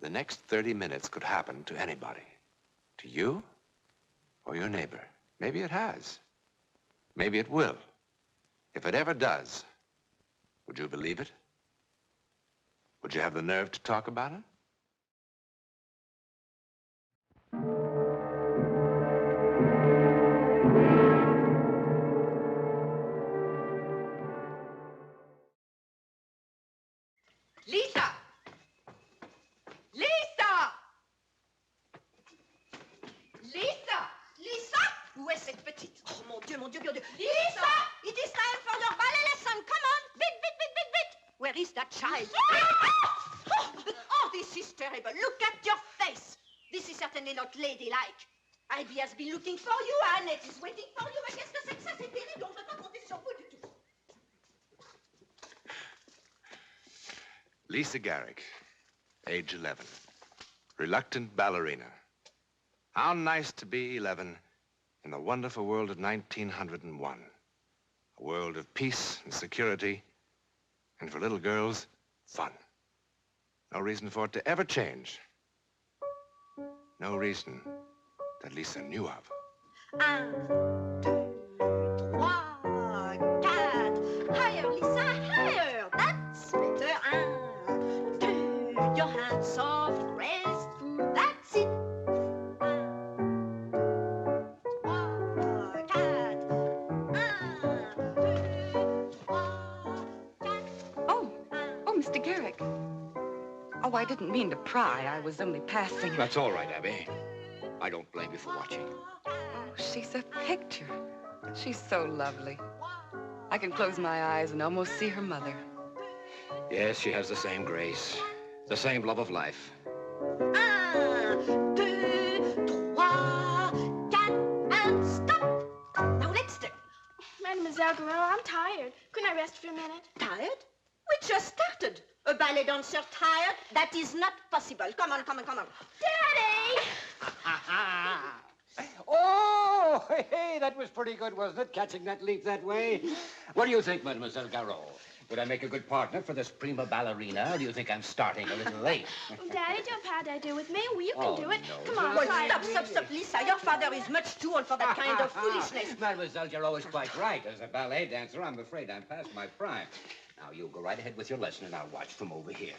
The next 30 minutes could happen to anybody. To you or your neighbor. Maybe it has. Maybe it will. If it ever does, would you believe it? Would you have the nerve to talk about it? Lisa! Lisa! Lisa! Lisa! Où est cette petite? Oh, mon Dieu, mon Dieu, mon Dieu. Lisa! It is time for your ballet lesson. Come on. Vite, vite, vite, vite, vite. Where is that child? Oh, this is terrible. Look at your face. This is certainly not ladylike. Ivy has been looking for you. Annette is waiting for you. Mais qu'est-ce que c'est que ça? C'est terrible. On ne peut pas compter sur vous du tout. Lisa Garrick, age 11. Reluctant ballerina. How nice to be 11 in the wonderful world of 1901. A world of peace and security, and for little girls, fun. No reason for it to ever change. No reason that Lisa knew of. 1, 2, 3, 4. Higher, Lisa, higher. That's better. 1, 2. Your hands soft, graceful. That's it. 1, 2, 3, 4. Oh, Mr. Garrick. Oh, I didn't mean to pry. I was only passing. That's all right, Abby. I don't blame you for watching. Oh, she's a picture. She's so lovely. I can close my eyes and almost see her mother. Yes, she has the same grace, the same love of life. 1, 2, 3, 4, and stop. Now let's do. Mademoiselle Guerrero, I'm tired. Couldn't I rest for a minute? Tired? We just started. A ballet dancer tired? That is not possible. Come on, come on, come on. Daddy! Oh, hey, that was pretty good, wasn't it? Catching that leap that way. What do you think, Mademoiselle Garot? Would I make a good partner for this prima ballerina, or do you think I'm starting a little late? Daddy, don't pas de deux with me. Well, you can do it. no. Come on, Well, try stop, it. stop, stop, Lisa. Your father is much too old for that kind of foolishness. Mademoiselle Garot is quite right. As a ballet dancer, I'm afraid I'm past my prime. Now, you go right ahead with your lesson, and I'll watch from over here.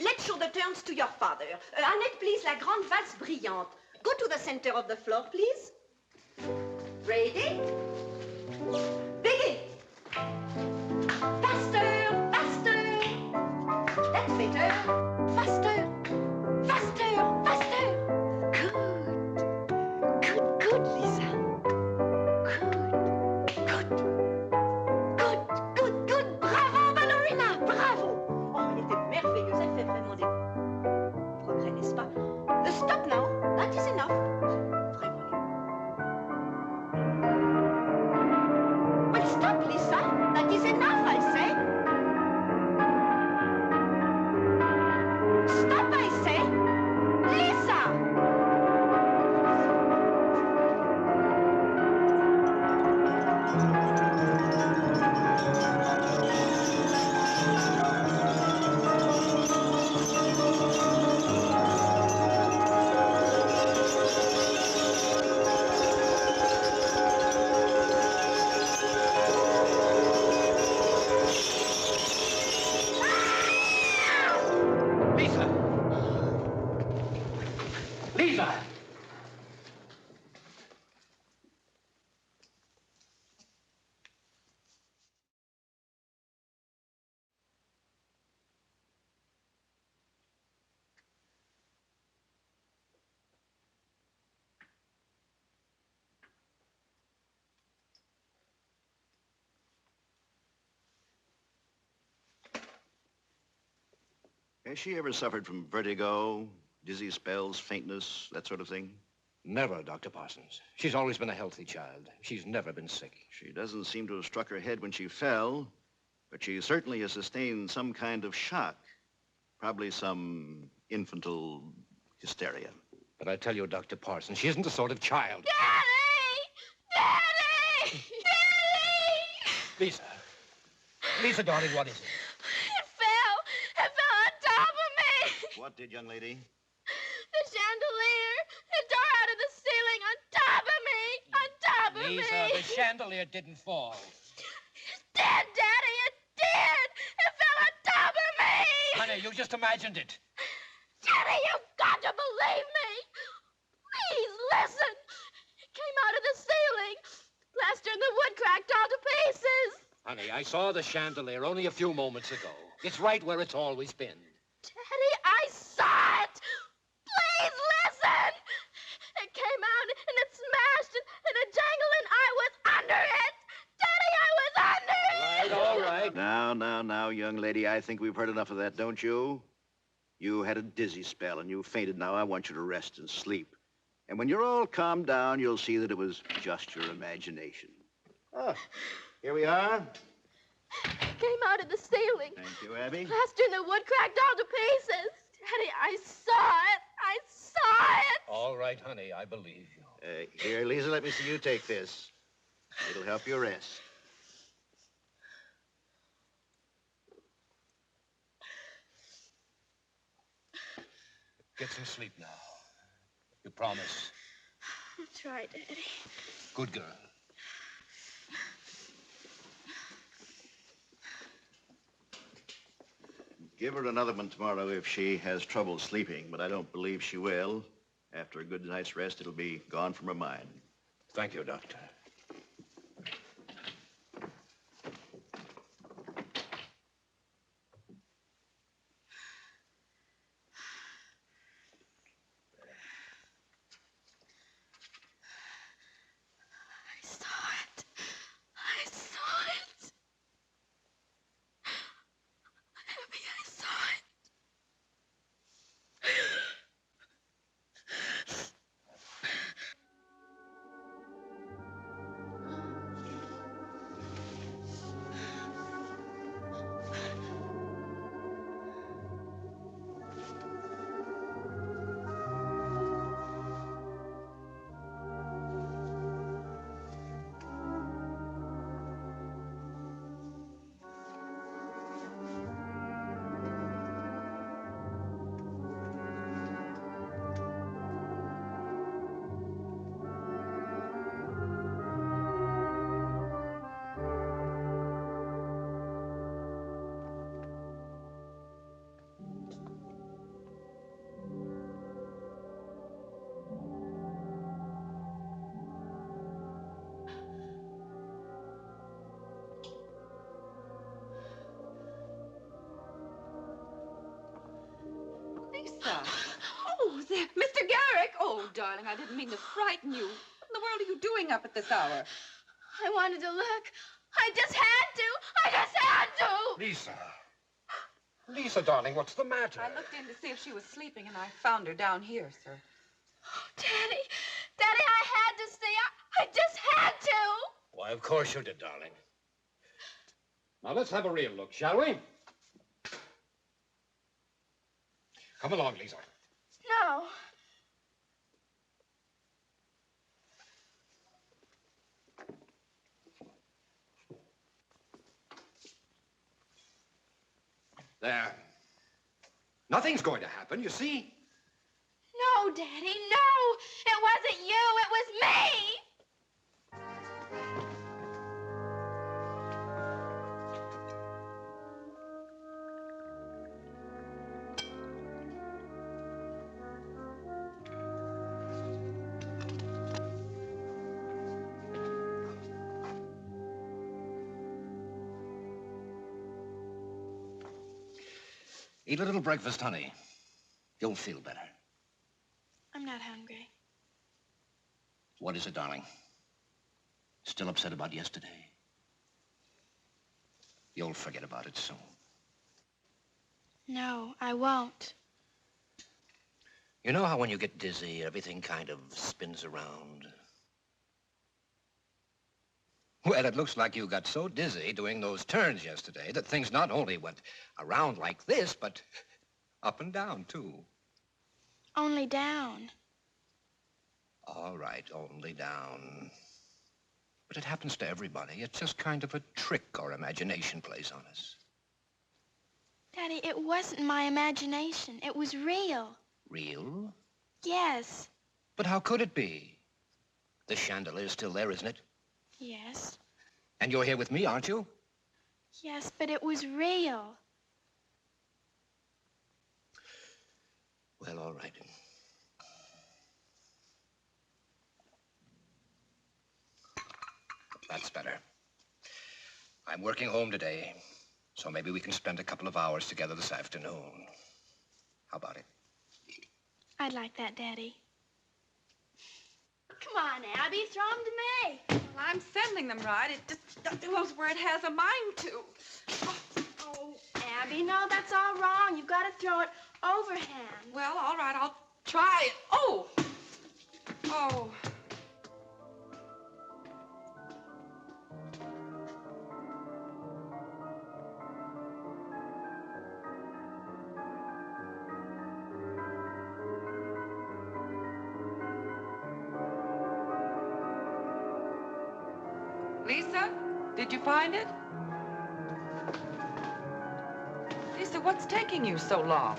Let's show the turns to your father. Annette, please, la grande valse brillante. Go to the center of the floor, please. Ready? Begin. Faster, faster. That's better. Faster, faster, faster. Good. Good, good, Lisa. Good. Good, good, good. Bravo, ballerina. Bravo. Oh, elle était merveilleuse. Elle fait vraiment des progrès, n'est-ce pas? Stop now. That is enough. Vraiment. Well, stop, Lisa. That is enough, I say. Stop, I say. Lisa! Lisa! Lisa! Has she ever suffered from vertigo, dizzy spells, faintness, that sort of thing? Never, Dr. Parsons. She's always been a healthy child. She's never been sick. She doesn't seem to have struck her head when she fell, but she certainly has sustained some kind of shock. Probably some infantile hysteria. But I tell you, Dr. Parsons, she isn't the sort of child. Daddy! Daddy! Daddy! Lisa. Lisa, darling, what is it? It fell. It fell on top of me. What did, young lady? The chandelier. It tore out of the ceiling on top of me. On top of me. Lisa, the chandelier didn't fall. It did, Daddy. It did. It fell on top of me. Honey, you just imagined it. Daddy, you've got to believe me. Please listen. It came out of the ceiling. Plaster in the wood cracked all to pieces. Honey, I saw the chandelier only a few moments ago. It's right where it's always been. Daddy, I saw it. Please listen. It came out and it smashed and it jangled and I was under it. Daddy, I was under it. All right. Now, young lady, I think we've heard enough of that, don't you? You had a dizzy spell and you fainted. Now I want you to rest and sleep. And when you're all calmed down, you'll see that it was just your imagination. Oh, here we are. It came out of the ceiling. Thank you, Abby. Plaster in the wood cracked all to pieces. Daddy, I saw it. I saw it. All right, honey, I believe you. Here, Lisa, let me see you take this. It'll help you rest. Get some sleep now. You promise? I'll try, Daddy. Good girl. Give her another one tomorrow if she has trouble sleeping, but I don't believe she will. After a good night's rest, it'll be gone from her mind. Thank you, Doctor. I saw it. I saw it. Abby, I saw it. Lisa. Oh, there. Mr. Garrick. Oh, darling, I didn't mean to frighten you. What in the world are you doing up at this hour? I wanted to look. I just had to. I just had to. Lisa. Lisa, darling, what's the matter? I looked in to see if she was sleeping, and I found her down here, sir. Oh, Daddy. Daddy, I had to see. I just had to. Why, of course you did, darling. Now, let's have a real look, shall we? Come along, Lisa. No. There. Nothing's going to happen, you see? No, Daddy, no. It wasn't you. It was me. Eat a little breakfast, honey. You'll feel better. I'm not hungry. What is it, darling? Still upset about yesterday? You'll forget about it soon. No, I won't. You know how when you get dizzy, everything kind of spins around? Well, it looks like you got so dizzy doing those turns yesterday that things not only went around like this, but up and down, too. Only down. All right, only down. But it happens to everybody. It's just kind of a trick our imagination plays on us. Daddy, it wasn't my imagination. It was real. Real? Yes. But how could it be? The chandelier's still there, isn't it? Yes. And you're here with me, aren't you? Yes, but it was real. Well, all right. That's better. I'm working home today, so maybe we can spend a couple of hours together this afternoon. How about it? I'd like that, Daddy. Come on, Abby, throw them to me. Well, I'm sending them right. It just goes where it has a mind to. Oh, Abby, no, that's all wrong. You've got to throw it overhand. Well, all right, I'll try it. Oh! Oh. Lisa, did you find it? Lisa, what's taking you so long?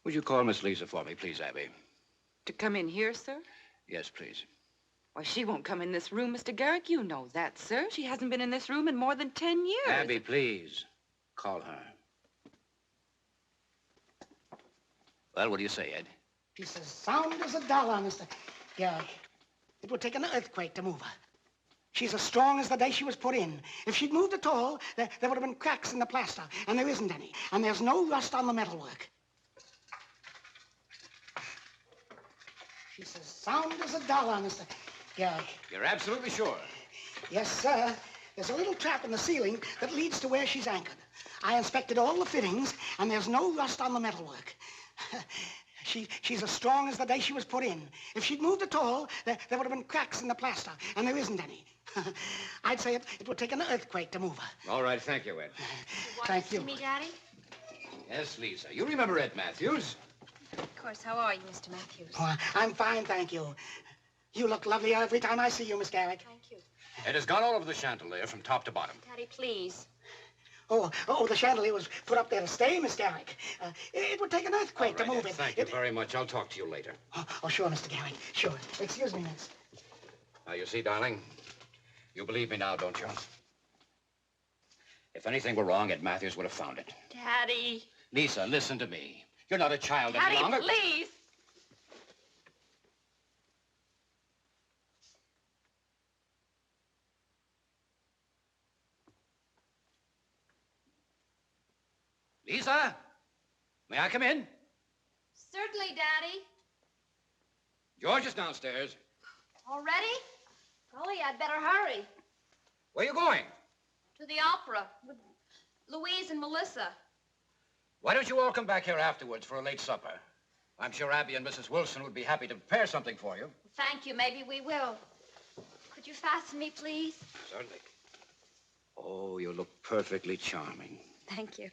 Would you call Miss Lisa for me, please, Abby? To come in here, sir? Yes, please. Why, she won't come in this room, Mr. Garrick. You know that, sir. She hasn't been in this room in more than 10 years. Abby, please. Call her. Well, what do you say, Ed? She's as sound as a dollar, Mr. Garrick. It would take an earthquake to move her. She's as strong as the day she was put in. If she'd moved at all, there would have been cracks in the plaster, and there isn't any. And there's no rust on the metalwork. She's as sound as a dollar, Mr. Garrick. You're absolutely sure? Yes, sir. There's a little trap in the ceiling that leads to where she's anchored. I inspected all the fittings, and there's no rust on the metalwork. She's as strong as the day she was put in. If she'd moved at all, there would have been cracks in the plaster, and there isn't any. I'd say it would take an earthquake to move her. All right, thank you, Ed. Thank you. See me, Daddy? Yes, Lisa. You remember Ed Matthews? Of course. How are you, Mr. Matthews? Oh, I'm fine, thank you. You look lovelier every time I see you, Miss Garrick. Thank you. Ed has gone all over the chandelier from top to bottom. Daddy, please. Oh, the chandelier was put up there to stay, Miss Garrick. It would take an earthquake to All right, move Ed, it. thank you very much. I'll talk to you later. Oh, sure, Mr. Garrick. Sure. Excuse me, miss. Now, you see, darling, you believe me now, don't you? If anything were wrong, Ed Matthews would have found it. Daddy. Lisa, listen to me. You're not a child any Daddy, longer. please. Lisa, may I come in? Certainly, Daddy. George is downstairs. Already? Golly, I'd better hurry. Where are you going? To the opera with Louise and Melissa. Why don't you all come back here afterwards for a late supper? I'm sure Abby and Mrs. Wilson would be happy to prepare something for you. Thank you. Maybe we will. Could you fasten me, please? Certainly. Oh, you look perfectly charming. Thank you.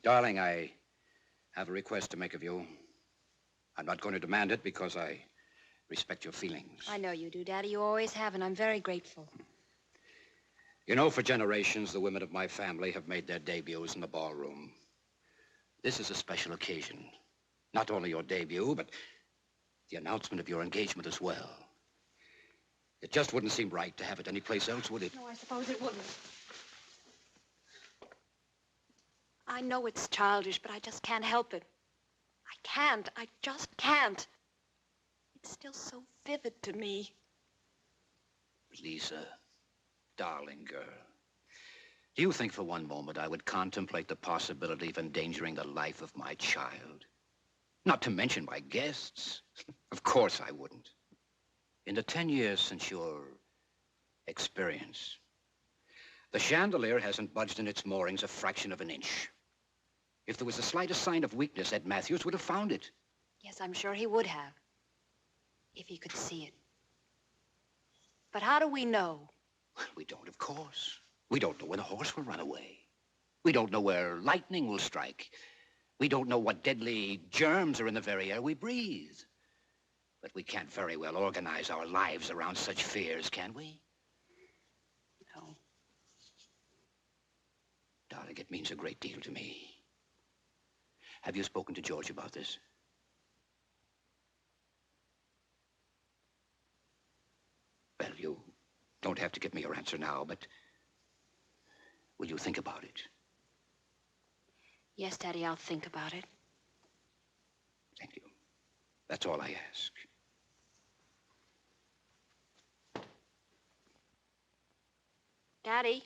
Darling, I have a request to make of you. I'm not going to demand it because I respect your feelings. I know you do, Daddy. You always have, and I'm very grateful. You know, for generations, the women of my family have made their debuts in the ballroom. This is a special occasion. Not only your debut, but the announcement of your engagement as well. It just wouldn't seem right to have it anyplace else, would it? No, I suppose it wouldn't. I know it's childish, but I just can't help it. I can't. I just can't. It's still so vivid to me. Lisa, darling girl, do you think for one moment I would contemplate the possibility of endangering the life of my child? Not to mention my guests. Of course I wouldn't. In the 10 years since your experience, the chandelier hasn't budged in its moorings a fraction of an inch. If there was the slightest sign of weakness, Ed Matthews would have found it. Yes, I'm sure he would have. If he could see it. But how do we know? We don't, of course. We don't know when a horse will run away. We don't know where lightning will strike. We don't know what deadly germs are in the very air we breathe. But we can't very well organize our lives around such fears, can we? No. Darling, it means a great deal to me. Have you spoken to George about this? Well, you don't have to give me your answer now, but will you think about it? Yes, Daddy, I'll think about it. Thank you. That's all I ask. Daddy?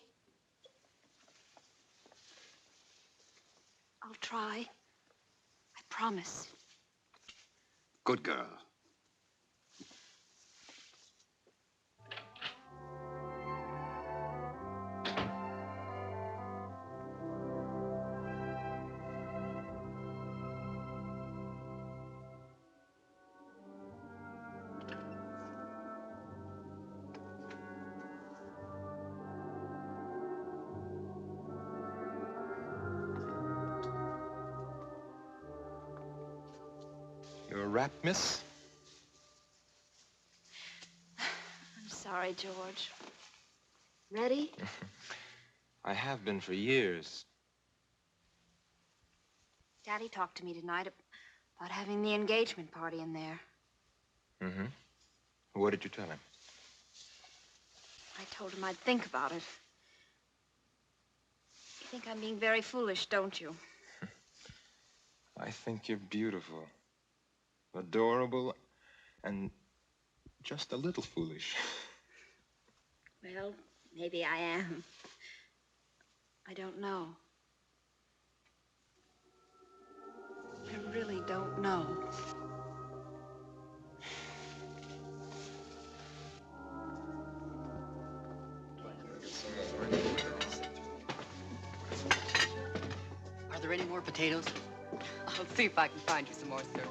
I'll try. I promise. Good girl. You're wrapped, miss? I'm sorry, George. Ready? I have been for years. Daddy talked to me tonight about having the engagement party in there. Mm-hmm. What did you tell him? I told him I'd think about it. You think I'm being very foolish, don't you? I think you're beautiful, adorable, and just a little foolish. Well, maybe I am. I don't know. I really don't know. Are there any more potatoes? I'll see if I can find you some more, sir.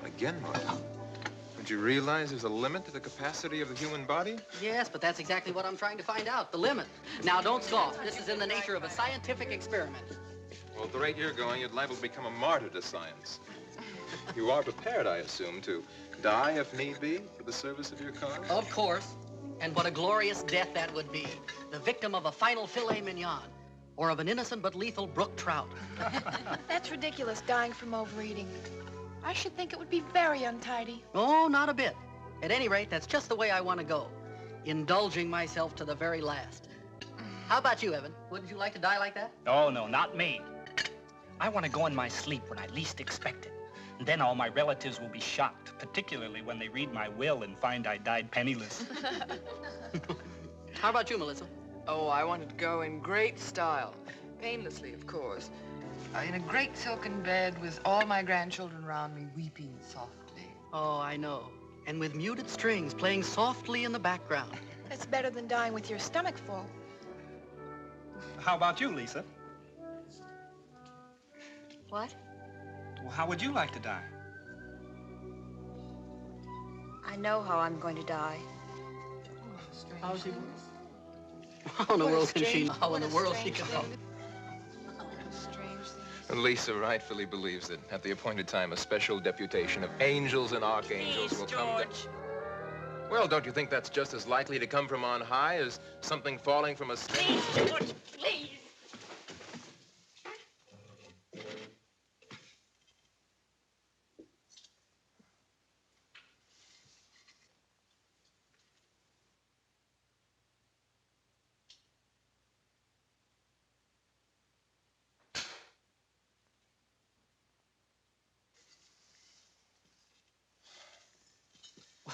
Again, Martha. Don't you realize there's a limit to the capacity of the human body? Yes, but that's exactly what I'm trying to find out, the limit. Now, don't scoff. This is in the nature of a scientific experiment. Well, at the rate you're going, you're liable to become a martyr to science. You are prepared, I assume, to die if need be for the service of your cause? Of course. And what a glorious death that would be. The victim of a final filet mignon. Or of an innocent but lethal brook trout. That's ridiculous, dying from overeating. I should think it would be very untidy. Oh, not a bit. At any rate, that's just the way I want to go. Indulging myself to the very last. How about you, Evan? Wouldn't you like to die like that? Oh, no, not me. I want to go in my sleep when I least expect it. And then all my relatives will be shocked, particularly when they read my will and find I died penniless. How about you, Melissa? Oh, I wanted to go in great style. Painlessly, of course. In a great silken bed with all my grandchildren around me weeping softly. Oh, I know. And with muted strings playing softly in the background. It's better than dying with your stomach full. How about you, Lisa? What? Well, how would you like to die? I know how I'm going to die. How's he? How in the world can she know how in the world she can know? And Lisa rightfully believes that at the appointed time, a special deputation of angels and archangels will come. Well, don't you think that's just as likely to come from on high as something falling from a sky? Please, George, please.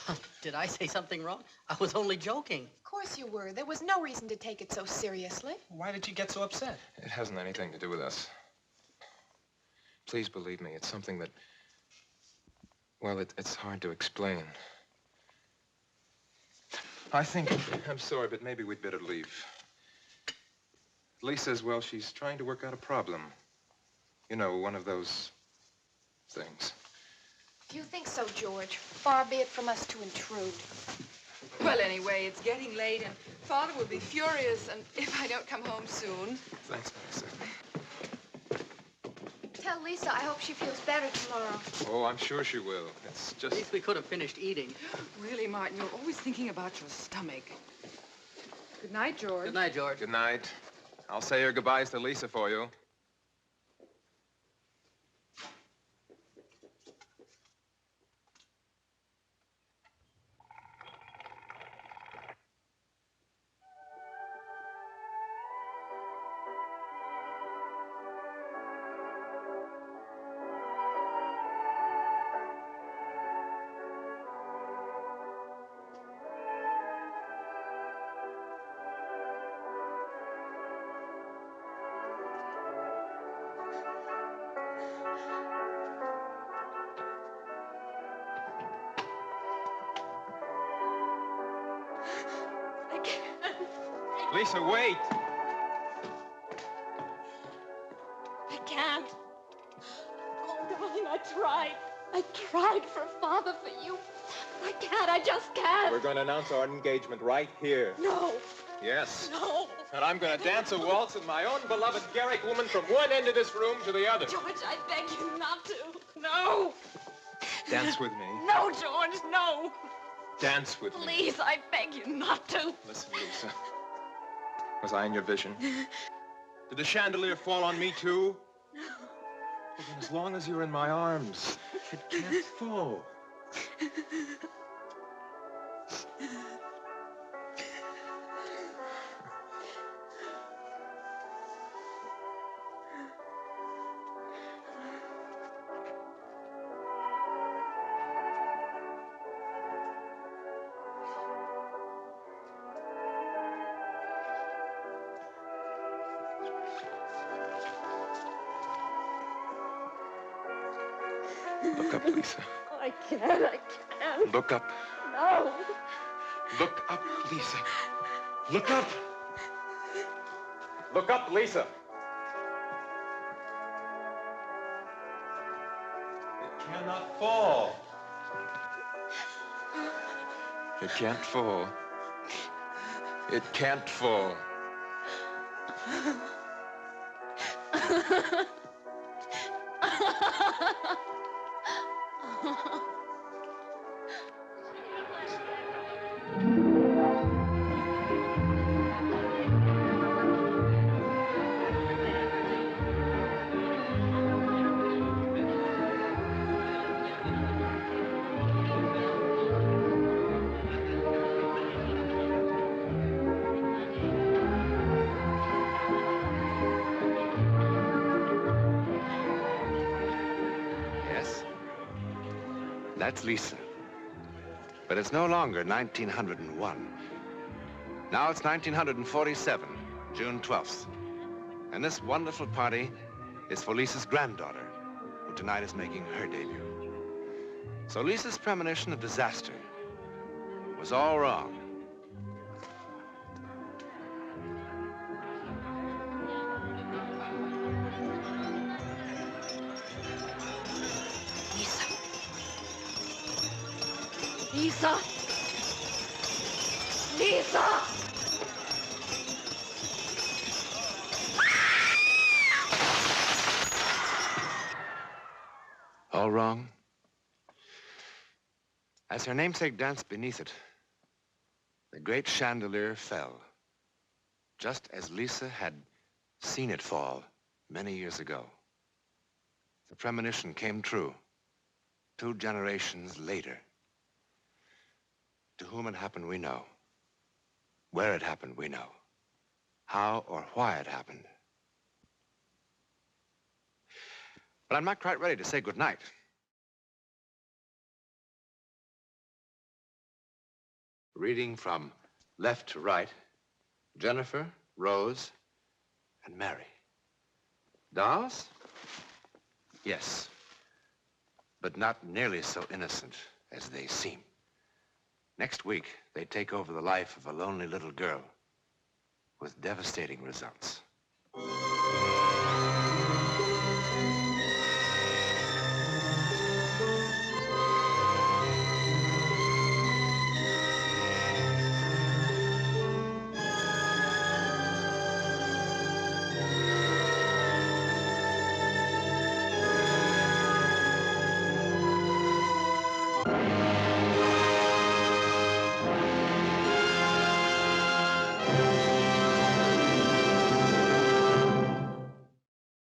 Well, did I say something wrong? I was only joking. Of course you were. There was no reason to take it so seriously. Why did you get so upset? It hasn't anything to do with us. Please believe me, it's something that, well, it's hard to explain. I'm sorry, but maybe we'd better leave. Lisa's, well, she's trying to work out a problem. You know, one of those things. If you think so, George, far be it from us to intrude. Well, anyway, it's getting late, and Father will be furious and if I don't come home soon. Thanks, Lisa. Tell Lisa I hope she feels better tomorrow. Oh, I'm sure she will. It's At just... least we could have finished eating. Really, Martin, you're always thinking about your stomach. Good night, George. Good night, George. Good night. I'll say your goodbyes to Lisa for you. Lisa, wait! I can't. Oh, darling, I tried. I tried for Father, for you. I can't. I just can't. We're going to announce our engagement right here. No. Yes. No. And I'm going to dance a waltz with my own beloved Garrick woman from one end of this room to the other. George, I beg you not to. No. Dance with me. No, George, no. Dance with me. Please, I beg you not to. Listen, Lisa. Was I in your vision? Did the chandelier fall on me, too? No. Well, then as long as you're in my arms, it can't fall. Look up, Lisa. I can't. Look up. No. Look up, Lisa. Look up. Look up, Lisa. It cannot fall. It can't fall. It can't fall. That's Lisa. But it's no longer 1901. Now it's 1947, June 12th. And this wonderful party is for Lisa's granddaughter, who tonight is making her debut. So Lisa's premonition of disaster was all wrong. Lisa! Lisa! All wrong? As her namesake danced beneath it, the great chandelier fell, just as Lisa had seen it fall many years ago. The premonition came true 2 generations later. To whom it happened, we know. Where it happened, we know. How or why it happened. But I'm not quite ready to say goodnight. Reading from left to right, Jennifer, Rose, and Mary. Dolls? Yes. But not nearly so innocent as they seem. Next week, they take over the life of a lonely little girl with devastating results. Thank you.